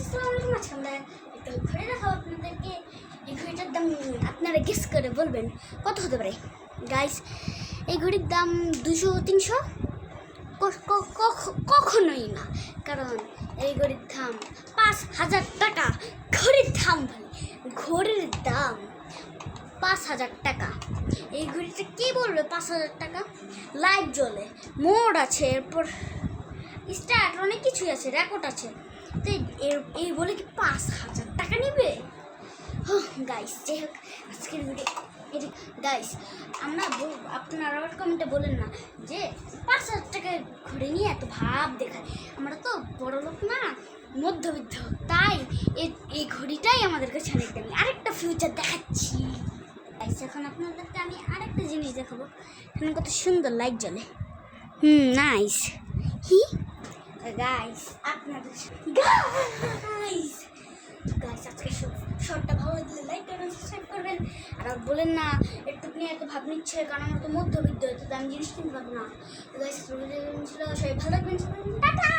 আসসালামু আলাইকুম। আজকে আমরা একটা ঘড়ি দেখাবো আপনাদেরকে। এই ঘড়িটার দাম আপনারা গেস করে বলবেন কত হতে পারে। গাইস, এই ঘড়ির দাম 200-300 কখনোই না, কারণ এই ঘড়ির দাম 5,000 টাকা। ঘড়ির দাম ঘড়ির দাম 5,000 টাকা। এই ঘড়িটা কে বলবে 5,000 টাকা? লাইট জ্বলে, মোড আছে, এরপর স্টার্ট, অনেক কিছুই আছে, রেকর্ড আছে। তো এই বলে কি 5,000 টাকা নেবে? গাইস, যাই হোক, আজকের ভিডিও গাইস, আপনারা আবার কমেন্টে বলেন না যে 5,000 টাকায় ঘড়ি নিয়ে এত ভাব দেখায়। আমরা তো বড় লোক না, মধ্যবিত্ত, তাই এই ঘড়িটাই আমাদের কাছে অনেক দামি। আরেকটা ফিউচার দেখাচ্ছি গাইস। এখন আপনাদেরকে আমি আরেকটা জিনিস দেখাবো। এখানে কত সুন্দর লাইট জ্বলে। নাইস। গাইস, আপনাদের গাইস আজকে শর্টটা ভালো লাগলে লাইক করবেন, সাবস্ক্রাইব করবেন। আর বলেন না একটু নিয়ে এত ভাব নিচ্ছে, কারণ আমরা তো মধ্যবিত্ত, তো দামি জিনিস কিনতে পারবো না। গাইস, সবাই ভালো থাকবেন, টাটা।